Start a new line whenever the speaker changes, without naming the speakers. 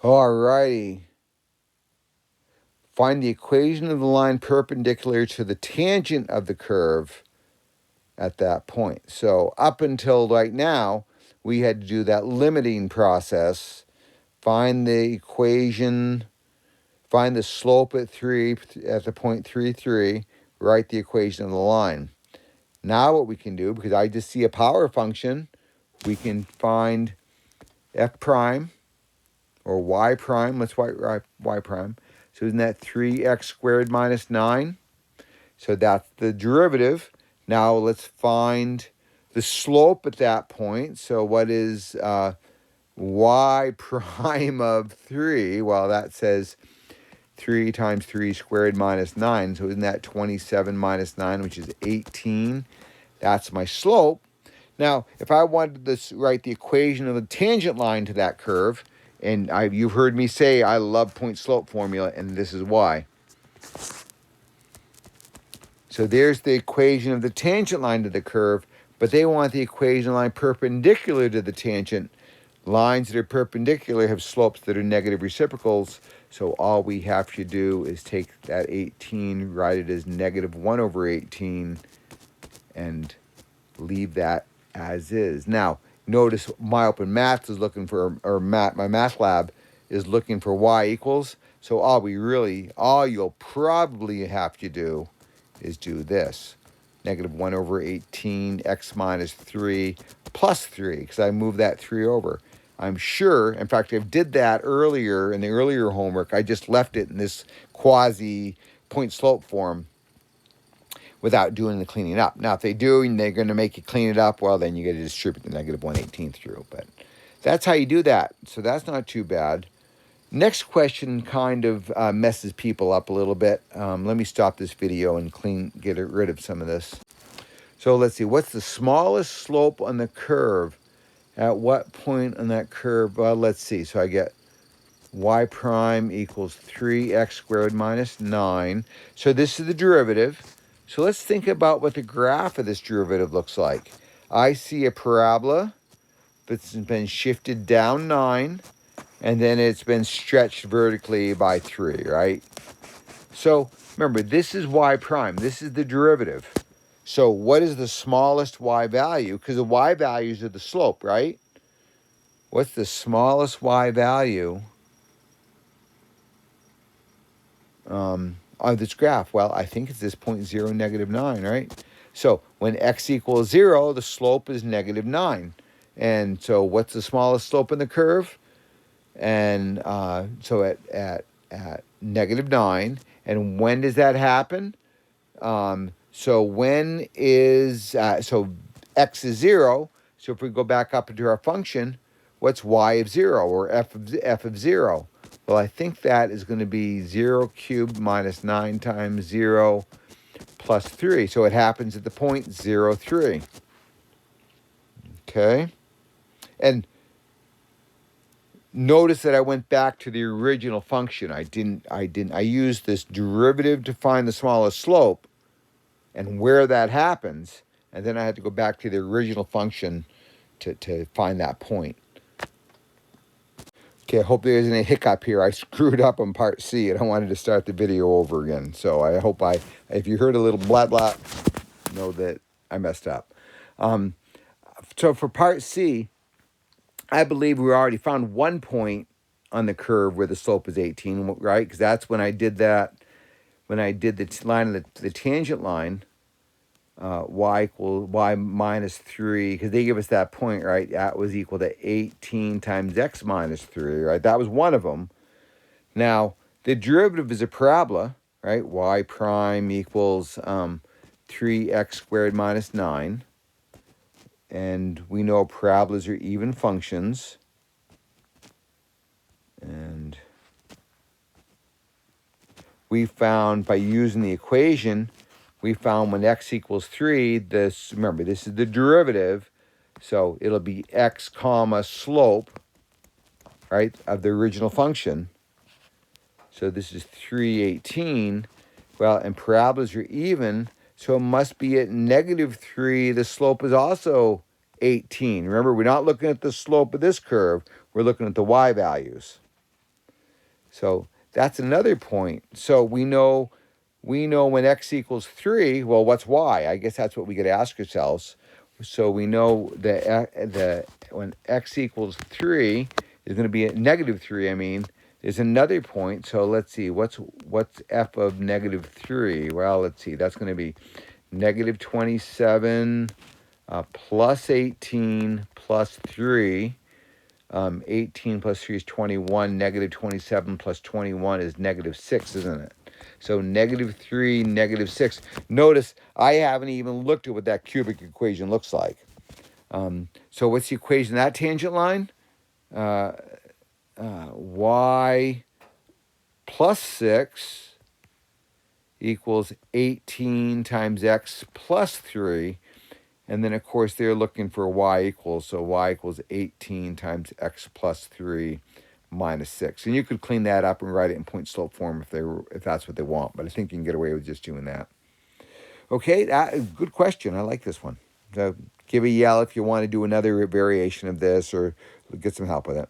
Alrighty. Find the equation of the line perpendicular to the tangent of the curve at that point. So up until right now, we had to do that limiting process. Find the equation, find the slope at the point 3, write the equation of the line. Now what we can do, because I just see a power function, we can find f prime or y prime. Let's write y prime. So isn't that 3x squared minus 9? So that's the derivative. Now let's find the slope at that point. So what is y prime of 3? Well, that says 3 times 3 squared minus 9. So isn't that 27 minus 9, which is 18? That's my slope. Now, if I wanted to write the equation of the tangent line to that curve, and you've heard me say I love point-slope formula, and this is why. So there's the equation of the tangent line to the curve, but they want the equation line perpendicular to the tangent. Lines that are perpendicular have slopes that are negative reciprocals, so all we have to do is take that 18, write it as negative 1 over 18, and leave that as is. Now, notice my open math is looking for, my math lab is looking for y equals. So all you'll probably have to do is do this. Negative 1 over 18, x minus 3 plus 3, because I moved that 3 over. I'm sure, in fact, I did that earlier in the earlier homework. I just left it in this quasi point slope form without doing the cleaning up. Now, if they do and they're going to make you clean it up, well, then you got to distribute the negative 1/18 through. But that's how you do that. So that's not too bad. Next question kind of messes people up a little bit. Let me stop this video and get rid of some of this. So let's see. What's the smallest slope on the curve? At what point on that curve? Well, let's see. So I get y prime equals 3x squared minus 9. So this is the derivative. So let's think about what the graph of this derivative looks like. I see a parabola that's been shifted down 9, and then it's been stretched vertically by 3, right? So remember, this is y prime. This is the derivative. So what is the smallest y value? Because the y values are the slope, right? What's the smallest y value of this graph? Well, I think it's this point 0, negative 9, right? So when x equals 0, the slope is negative 9. And so what's the smallest slope in the curve? And so at negative 9. And when does that happen? So when is, so x is 0. So if we go back up into our function, what's y of 0 or f of 0? Well, I think that is going to be 0 cubed minus 9 times 0 plus 3. So it happens at the point 0, 3. Okay? And notice that I went back to the original function. I used this derivative to find the smallest slope and where that happens. And then I had to go back to the original function to find that point. Okay, I hope there isn't a hiccup here. I screwed up on part C, and I wanted to start the video over again. So I hope if you heard a little blah, blah, know that I messed up. So for part C, I believe we already found one point on the curve where the slope is 18, right? Because that's when I did that, when I did the line of the tangent line, y minus 3, because they give us that point, right? That was equal to 18 times x minus 3, right? That was one of them. Now, the derivative is a parabola, right? Y prime equals 3x squared minus 9. And we know parabolas are even functions. And we found, by using the equation, we found when x equals 3, remember, this is the derivative, so it'll be x comma slope, right, of the original function. So this is 318. Well, and parabolas are even, so it must be at negative 3. The slope is also 18. Remember, we're not looking at the slope of this curve. We're looking at the y values. So that's another point. So we know when x equals 3, well, what's y? I guess that's what we got to ask ourselves. So we know that when x equals 3 is going to be at negative 3, I mean, there's another point. So let's see, what's f of negative 3? Well, let's see, that's going to be negative 27 plus 18 plus 3. 18 plus 3 is 21. Negative 27 plus 21 is negative 6, isn't it? So negative 3, negative 6. Notice I haven't even looked at what that cubic equation looks like. So what's the equation of that tangent line? Y plus 6 equals 18 times x plus 3. And then, of course, they're looking for y equals. So y equals 18 times x plus 3 minus 6. And you could clean that up and write it in point slope form if that's what they want. But I think you can get away with just doing that. Okay, good question. I like this one. So give a yell if you want to do another variation of this or get some help with it.